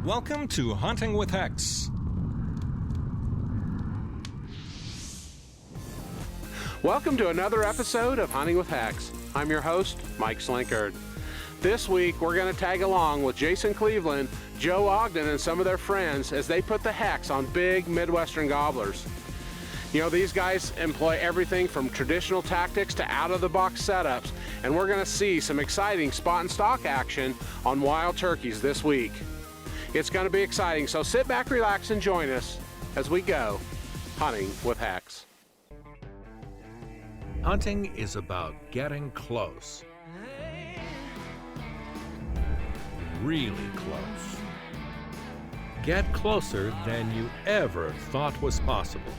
Welcome to Hunting with HECS. Welcome to another episode of Hunting with HECS. I'm your host, Mike Slinkard. This week, we're going to tag along with Jason Cleveland, Joe Ogden, and some of their friends as they put the HECS on big Midwestern gobblers. You know, these guys employ everything from traditional tactics to out-of-the-box setups, and we're going to see some exciting spot and stalk action on wild turkeys this week. It's going to be exciting, so sit back, relax, and join us as we go hunting with HECS. Hunting is about getting close. Really close. Get closer than you ever thought was possible.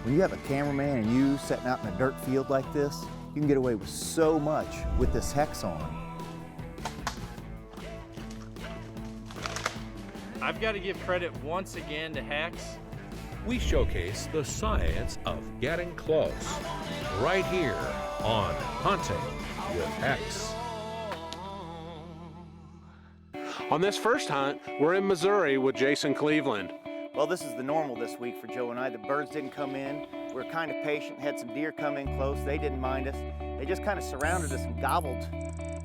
When you have a cameraman and you setting out in a dirt field like this, you can get away with so much with this HECS on. I've got to give credit once again to HECS. We showcase the science of getting close right here on Hunting with HECS. On this first hunt, we're in Missouri with Jason Cleveland. Well, this is the normal this week for Joe and I. The birds didn't come in. We were kind of patient, had some deer come in close. They didn't mind us. They just kind of surrounded us and gobbled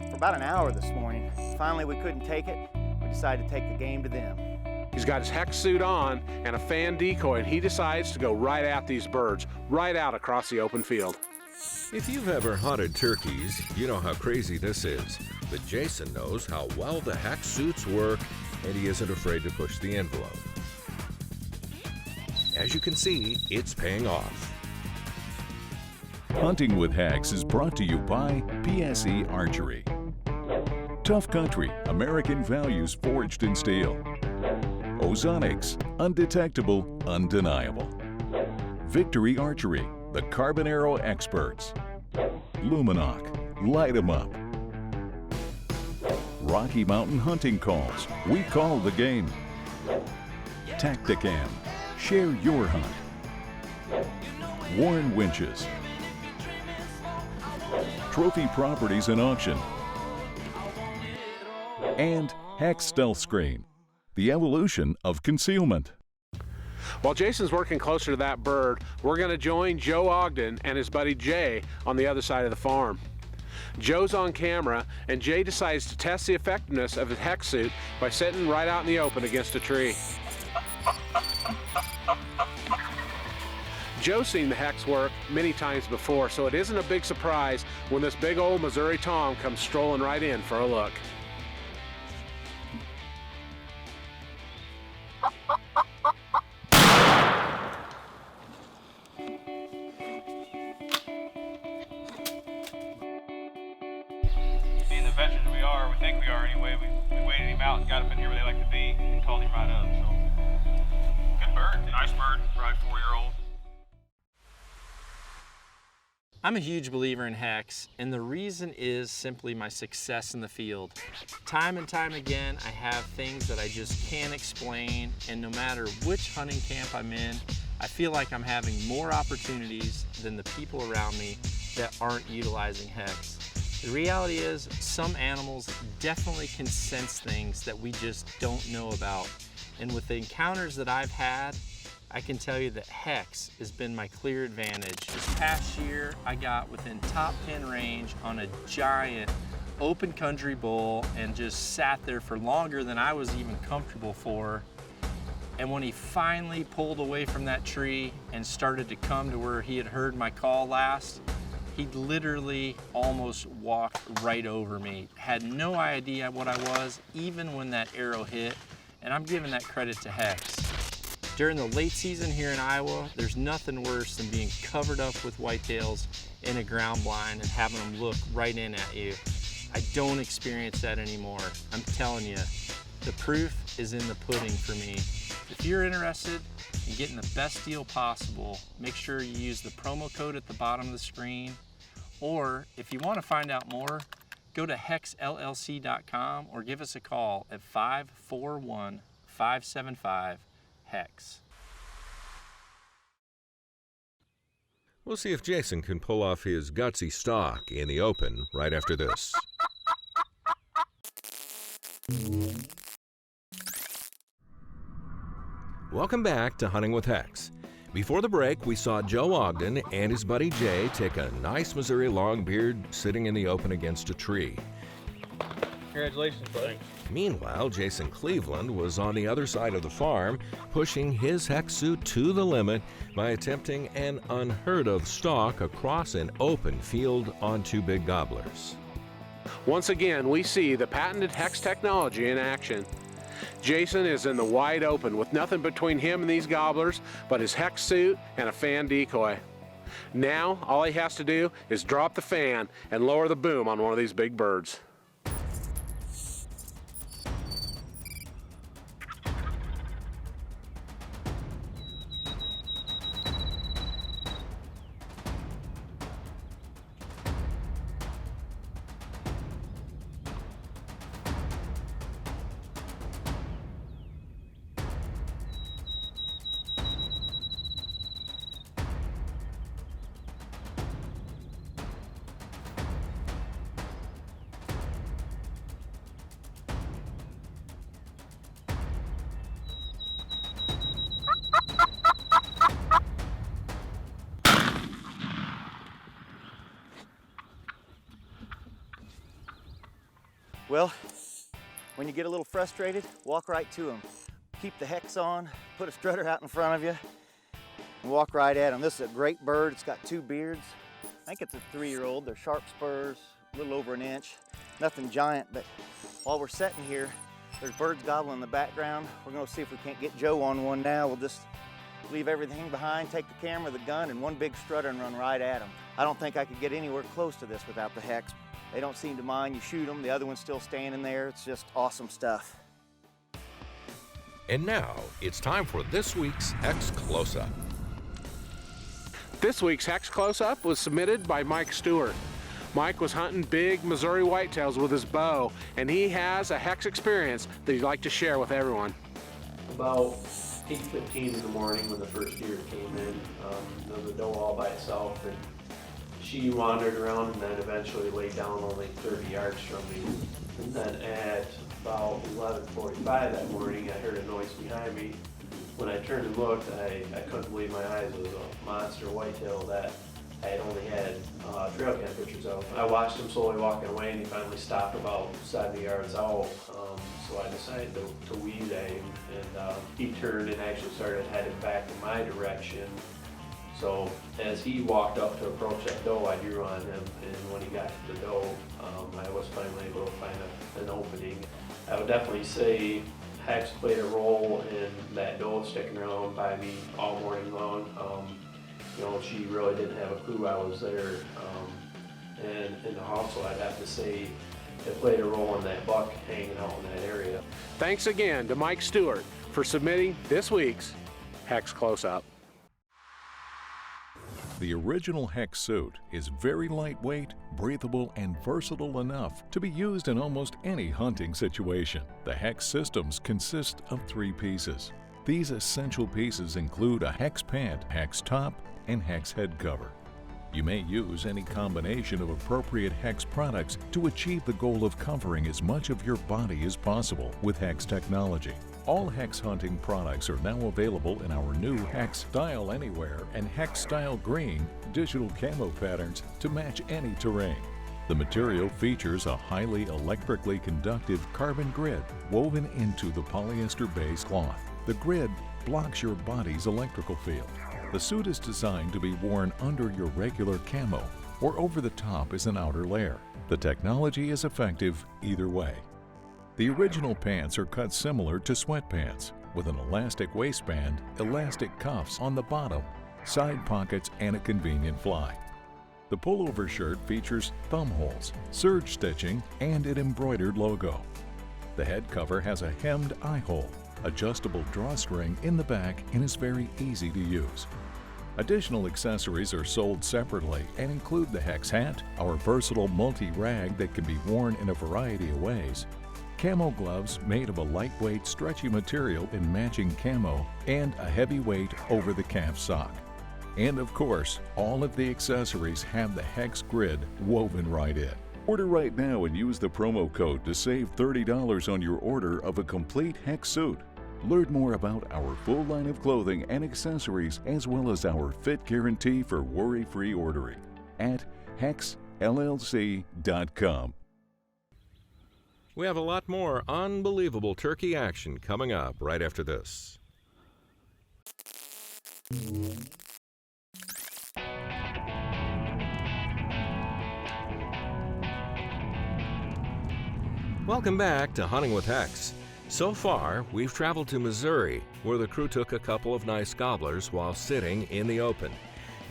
for about an hour this morning. Finally, we couldn't take it. We decided to take the game to them. He's got his HECS suit on and a fan decoy, and he decides to go right at these birds, right out across the open field. If you've ever hunted turkeys, you know how crazy this is. But Jason knows how well the HECS suits work, and he isn't afraid to push the envelope. As you can see, it's paying off. Hunting with HECS is brought to you by PSE Archery. Tough Country, American values forged in steel. Ozonics, undetectable, undeniable. Victory Archery, the carbon arrow experts. Luminoc, light 'em up. Rocky Mountain Hunting Calls, we call the game. Tacticam, share your hunt. Warren Winches. Trophy Properties and Auction. And HECS Stealth Screen, the evolution of concealment. While Jason's working closer to that bird, we're going to join Joe Ogden and his buddy Jay on the other side of the farm. Joe's on camera, and Jay decides to test the effectiveness of his HECS suit by sitting right out in the open against a tree. Joe's seen the HECS work many times before, so it isn't a big surprise when this big old Missouri Tom comes strolling right in for a look. Being the veterans we are, we think we are anyway, we waited him out and got up in here where they like to be and called him right up. So, good bird, nice bird, probably 4-year-old. I'm a huge believer in HECS, and the reason is simply my success in the field. Time and time again, I have things that I just can't explain, and no matter which hunting camp I'm in, I feel like I'm having more opportunities than the people around me that aren't utilizing HECS. The reality is, some animals definitely can sense things that we just don't know about. And with the encounters that I've had, I can tell you that HECS has been my clear advantage. This past year, I got within top pin range on a giant open country bull and just sat there for longer than I was even comfortable for. And when he finally pulled away from that tree and started to come to where he had heard my call last, he literally almost walked right over me. Had no idea what I was, even when that arrow hit, and I'm giving that credit to HECS. During the late season here in Iowa, there's nothing worse than being covered up with whitetails in a ground blind and having them look right in at you. I don't experience that anymore. I'm telling you, the proof is in the pudding for me. If you're interested in getting the best deal possible, make sure you use the promo code at the bottom of the screen. Or if you want to find out more, go to hexllc.com or give us a call at 541-575-HECS. We'll see if Jason can pull off his gutsy stalk in the open right after this. Welcome back to Hunting with HECS. Before the break, we saw Joe Ogden and his buddy Jay take a nice Missouri longbeard sitting in the open against a tree. Congratulations, buddy. Meanwhile, Jason Cleveland was on the other side of the farm, pushing his HECS suit to the limit by attempting an unheard-of stalk across an open field on two big gobblers. Once again, we see the patented HECS technology in action. Jason is in the wide open with nothing between him and these gobblers but his HECS suit and a fan decoy. Now, all he has to do is drop the fan and lower the boom on one of these big birds. Well, when you get a little frustrated, walk right to them. Keep the HECS on, put a strutter out in front of you, and walk right at them. This is a great bird. It's got two beards. I think it's a 3-year-old. They're sharp spurs, a little over an inch. Nothing giant, but while we're sitting here, there's birds gobbling in the background. We're gonna see if we can't get Joe on one now. We'll just leave everything behind, take the camera, the gun, and one big strutter and run right at them. I don't think I could get anywhere close to this without the HECS. They don't seem to mind. You shoot them, the other one's still standing there. It's just awesome stuff. And now, it's time for this week's HECS Close-Up. This week's HECS Close-Up was submitted by Mike Stewart. Mike was hunting big Missouri whitetails with his bow, and he has a HECS experience that he'd like to share with everyone. About 8:15 in the morning when the first deer came in, there was a doe all by itself, and she wandered around and then eventually laid down only 30 yards from me. And then at about 11:45 that morning, I heard a noise behind me. When I turned and looked, I couldn't believe my eyes. It was a monster whitetail that I had only had trail cam pictures of. I watched him slowly walking away, and he finally stopped about 70 yards out. So I decided to weed aim, and he turned and actually started heading back in my direction. So as he walked up to approach that doe, I drew on him, and when he got to the doe, I was finally able to find an opening. I would definitely say HECS played a role in that doe sticking around by me all morning long. You know, she really didn't have a clue I was there. And also I'd have to say it played a role in that buck hanging out in that area. Thanks again to Mike Stewart for submitting this week's HECS Close-Up. The original HECS suit is very lightweight, breathable, and versatile enough to be used in almost any hunting situation. The HECS systems consist of 3 pieces. These essential pieces include a HECS pant, HECS top, and HECS head cover. You may use any combination of appropriate HECS products to achieve the goal of covering as much of your body as possible with HECS technology. All HECS hunting products are now available in our new HECS Style Anywhere and HECS Style Green digital camo patterns to match any terrain. The material features a highly electrically conductive carbon grid woven into the polyester-based cloth. The grid blocks your body's electrical field. The suit is designed to be worn under your regular camo or over the top as an outer layer. The technology is effective either way. The original pants are cut similar to sweatpants, with an elastic waistband, elastic cuffs on the bottom, side pockets, and a convenient fly. The pullover shirt features thumb holes, serge stitching, and an embroidered logo. The head cover has a hemmed eye hole, adjustable drawstring in the back, and is very easy to use. Additional accessories are sold separately and include the HECS hat, our versatile multi-rag that can be worn in a variety of ways, camo gloves made of a lightweight, stretchy material in matching camo, and a heavyweight over-the-calf sock. And of course, all of the accessories have the HECS grid woven right in. Order right now and use the promo code to save $30 on your order of a complete HECS suit. Learn more about our full line of clothing and accessories as well as our fit guarantee for worry-free ordering at HECSLLC.com. We have a lot more unbelievable turkey action coming up right after this. Welcome back to Hunting with HECS. So far, we've traveled to Missouri, where the crew took a couple of nice gobblers while sitting in the open.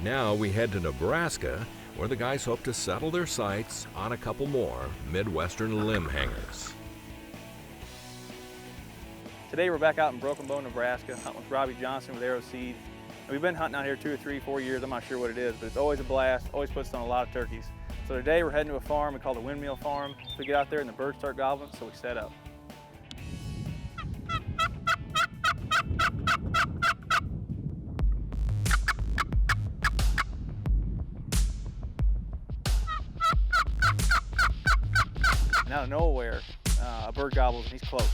Now we head to Nebraska, where the guys hope to settle their sights on a couple more Midwestern limb hangers. Today we're back out in Broken Bow, Nebraska, hunting with Robbie Johnson with Arrow Seed. And we've been hunting out here 2 or 3, 4 years. I'm not sure what it is, but it's always a blast, always puts on a lot of turkeys. So today we're heading to a farm we call the Windmill Farm. We get out there and the birds start gobbling, so we set up. And out of nowhere, a bird gobbles and he's close.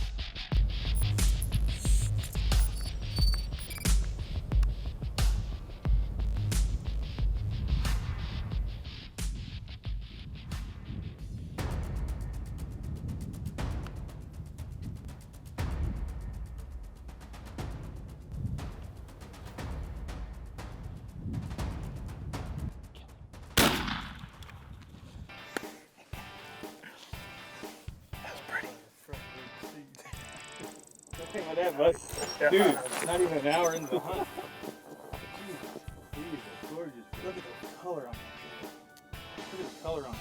Like that, bud. Dude, not even an hour into the hunt. These are gorgeous. Look at the color on them. Look at the color on them.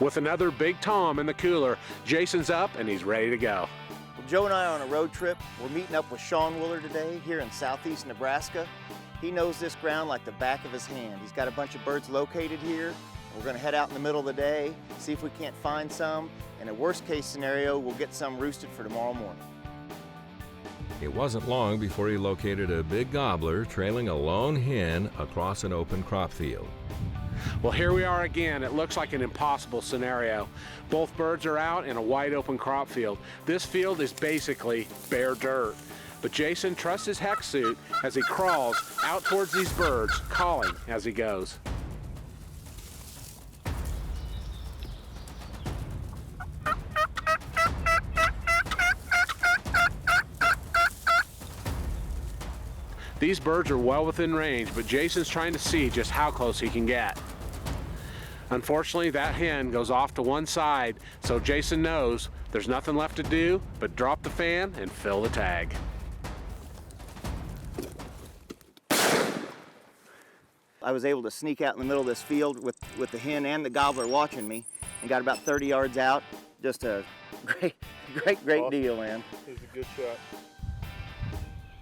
With another big tom in the cooler, Jason's up and he's ready to go. Well, Joe and I are on a road trip. We're meeting up with Sean Wooler today here in southeast Nebraska. He knows this ground like the back of his hand. He's got a bunch of birds located here. We're going to head out in the middle of the day, see if we can't find some. In a worst case scenario, we'll get some roosted for tomorrow morning. It wasn't long before he located a big gobbler trailing a lone hen across an open crop field. Well, here we are again. It looks like an impossible scenario. Both birds are out in a wide open crop field. This field is basically bare dirt. But Jason trusts his HECS suit as he crawls out towards these birds, calling as he goes. These birds are well within range, but Jason's trying to see just how close he can get. Unfortunately, that hen goes off to one side, so Jason knows there's nothing left to do but drop the fan and fill the tag. I was able to sneak out in the middle of this field with the hen and the gobbler watching me and got about 30 yards out. Just a great awesome deal, man. It was a good shot.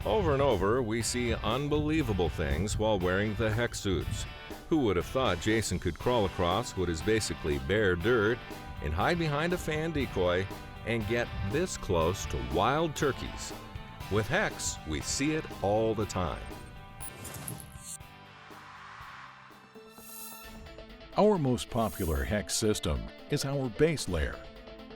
Over and over, we see unbelievable things while wearing the HECS suits. Who would have thought Jason could crawl across what is basically bare dirt and hide behind a fan decoy and get this close to wild turkeys? With HECS, we see it all the time. Our most popular HECS system is our base layer.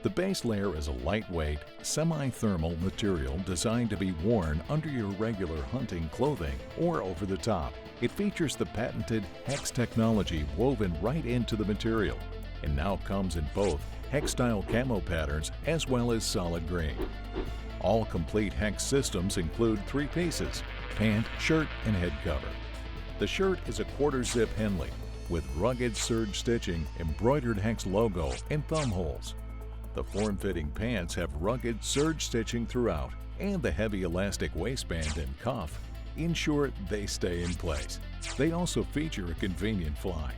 The base layer is a lightweight, semi-thermal material designed to be worn under your regular hunting clothing or over the top. It features the patented HECS technology woven right into the material and now comes in both HECS-style camo patterns as well as solid green. All complete HECS systems include 3 pieces: pant, shirt, and head cover. The shirt is a quarter zip Henley with rugged serge stitching, embroidered HECS logo, and thumb holes. The form-fitting pants have rugged serge stitching throughout, and the heavy elastic waistband and cuff ensure they stay in place. They also feature a convenient fly.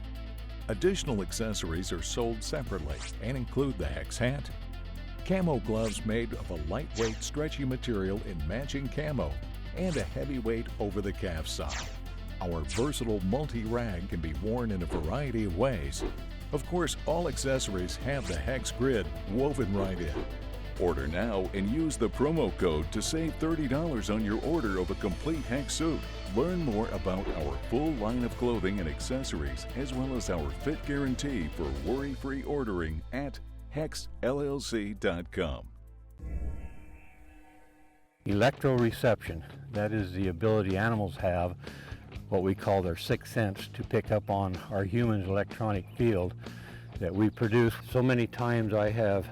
Additional accessories are sold separately and include the HECS hat, camo gloves made of a lightweight stretchy material in matching camo, and a heavyweight over-the-calf sock. Our versatile multi-rag can be worn in a variety of ways. Of course, all accessories have the HECS grid woven right in. Order now and use the promo code to save $30 on your order of a complete HECS suit. Learn more about our full line of clothing and accessories, as well as our fit guarantee for worry-free ordering at HECSLLC.com. Electroreception, that is the ability animals have, what we call their sixth sense, to pick up on our humans' electronic field that we produce. So many times I have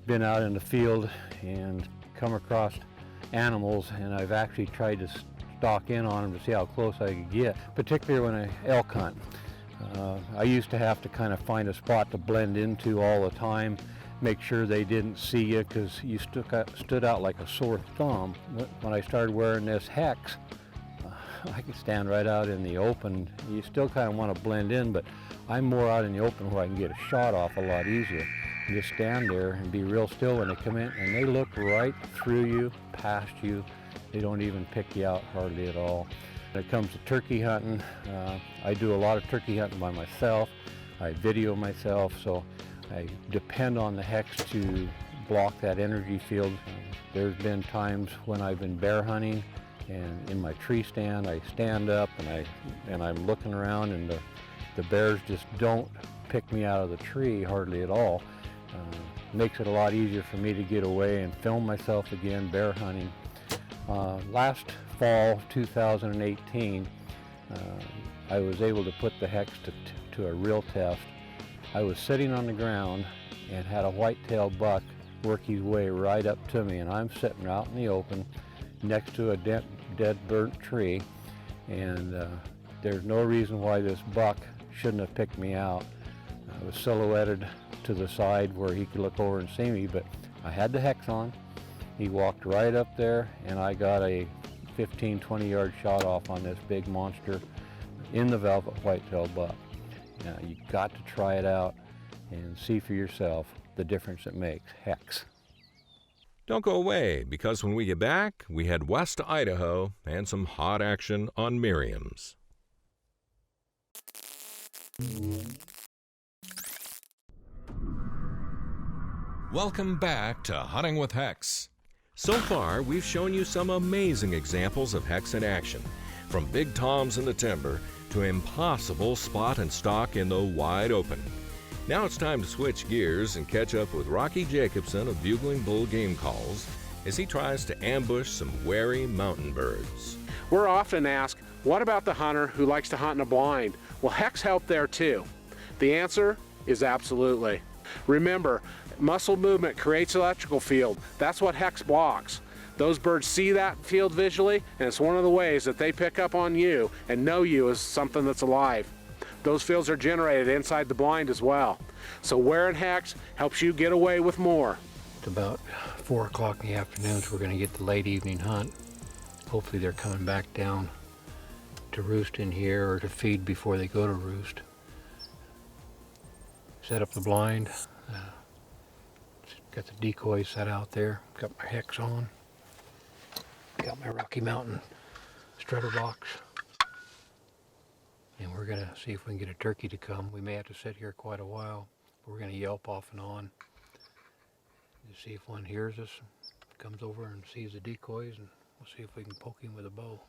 been out in the field and come across animals, and I've actually tried to stalk in on them to see how close I could get, particularly when I elk hunt. I used to have to kind of find a spot to blend into all the time, make sure they didn't see you because you stood out like a sore thumb. When I started wearing this HECS, I could stand right out in the open. You still kind of want to blend in, but I'm more out in the open where I can get a shot off a lot easier. You just stand there and be real still when they come in, and they look right through you, past you. They don't even pick you out hardly at all. When it comes to turkey hunting, I do a lot of turkey hunting by myself. I video myself, so I depend on the HECS to block that energy field. There's been times when I've been bear hunting, and in my tree stand, I stand up and I'm looking around, and the bears just don't pick me out of the tree hardly at all. Makes it a lot easier for me to get away and film myself again bear hunting. Last fall, 2018, I was able to put the HECS to a real test. I was sitting on the ground and had a whitetail buck work his way right up to me, and I'm sitting out in the open next to a dead burnt tree, and there's no reason why this buck shouldn't have picked me out. I was silhouetted to the side where he could look over and see me, but I had the HECS on. He walked right up there, and I got a 15-20 yard shot off on this big monster in the velvet whitetail buck. Now, you got to try it out and see for yourself the difference it makes. HECS. Don't go away, because when we get back, we head west to Idaho and some hot action on Miriam's. Welcome back to Hunting with HECS. So far, we've shown you some amazing examples of HECS in action, from big toms in the timber to impossible spot and stalk in the wide open. Now it's time to switch gears and catch up with Rocky Jacobson of Bugling Bull Game Calls as he tries to ambush some wary mountain birds. We're often asked, what about the hunter who likes to hunt in a blind? Will HECS help there too? The answer is absolutely. Remember, muscle movement creates electrical field. That's what HECS blocks. Those birds see that field visually, and it's one of the ways that they pick up on you and know you as something that's alive. Those fields are generated inside the blind as well. So wearing HECS helps you get away with more. It's about 4 o'clock in the afternoon, so we're going to get the late evening hunt. Hopefully they're coming back down to roost in here or to feed before they go to roost. Set up the blind. Got the decoys set out there. Got my HECS on. Got my Rocky Mountain strutter box. And we're going to see if we can get a turkey to come. We may have to sit here quite a while. We're going to yelp off and on to see if one hears us, comes over and sees the decoys, and we'll see if we can poke him with a bow.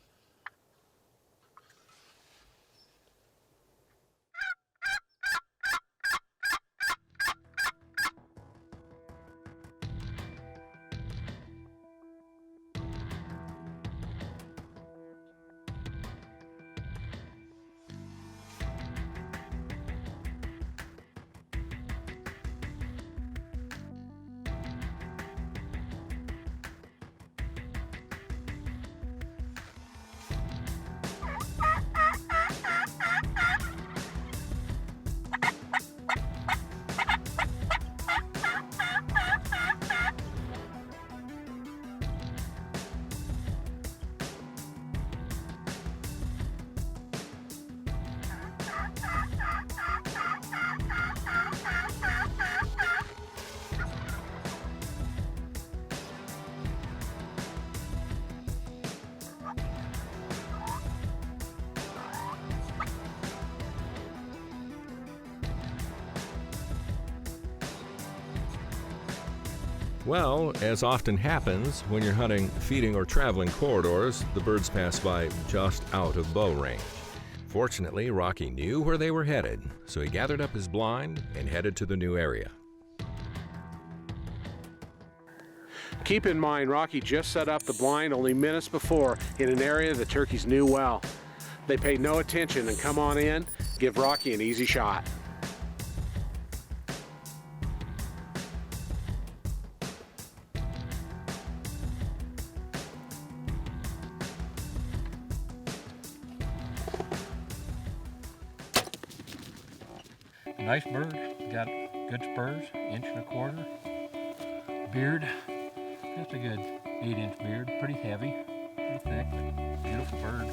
Well, as often happens when you're hunting, feeding, or traveling corridors, the birds pass by just out of bow range. Fortunately, Rocky knew where they were headed, so he gathered up his blind and headed to the new area. Keep in mind, Rocky just set up the blind only minutes before in an area the turkeys knew well. They paid no attention and come on in, give Rocky an easy shot. Nice bird, got good spurs, 1.25 inch. Beard, just a good 8-inch beard, pretty heavy, pretty thick, but beautiful bird.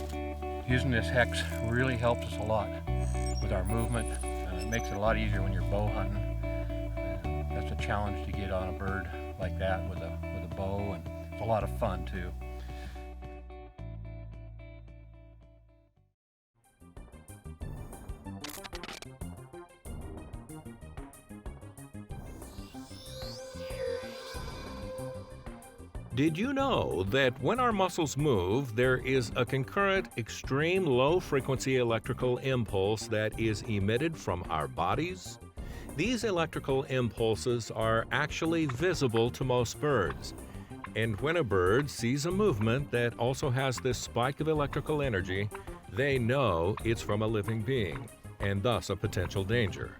Using this HECS really helps us a lot with our movement. It makes it a lot easier when you're bow hunting. That's a challenge to get on a bird like that with a bow, and it's a lot of fun too. Did you know that when our muscles move, there is a concurrent, extreme low-frequency electrical impulse that is emitted from our bodies? These electrical impulses are actually visible to most birds. And when a bird sees a movement that also has this spike of electrical energy, they know it's from a living being, and thus a potential danger.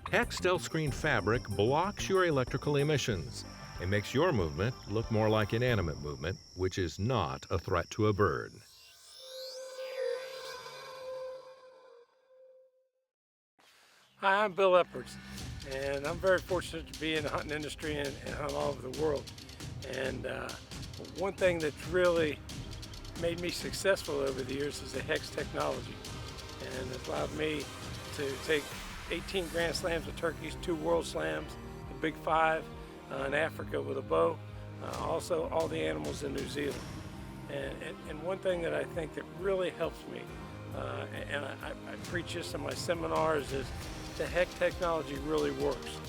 HECS Stealth Screen fabric blocks your electrical emissions. It makes your movement look more like inanimate movement, which is not a threat to a bird. Hi, I'm Bill Epwards, and I'm very fortunate to be in the hunting industry and hunt all over the world. And one thing that's really made me successful over the years is the HECS technology. And it's allowed me to take 18 Grand Slams of turkeys, 2 World Slams, the Big 5, in Africa with a bow, also all the animals in New Zealand. And one thing that I think that really helps me, and I preach this in my seminars, is the HECS technology really works.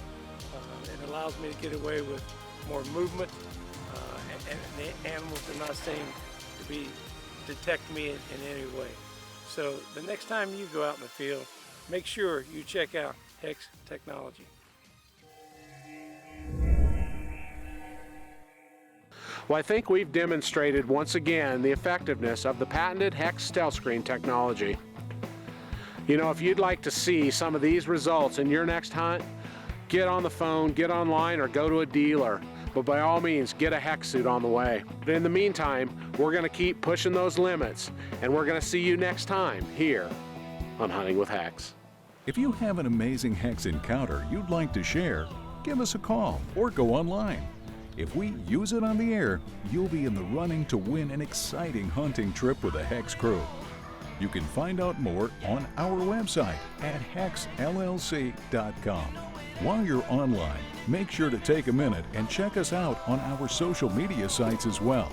It allows me to get away with more movement, and the animals do not seem to detect me in any way. So the next time you go out in the field, make sure you check out HECS technology. Well, I think we've demonstrated once again the effectiveness of the patented HECS Stealth Screen technology. You know, if you'd like to see some of these results in your next hunt, get on the phone, get online, or go to a dealer. But by all means, get a HECS suit on the way. But in the meantime, we're going to keep pushing those limits, and we're going to see you next time here on Hunting with HECS. If you have an amazing HECS encounter you'd like to share, give us a call or go online. If we use it on the air, you'll be in the running to win an exciting hunting trip with a HECS crew. You can find out more on our website at hexllc.com. While you're online, make sure to take a minute and check us out on our social media sites as well.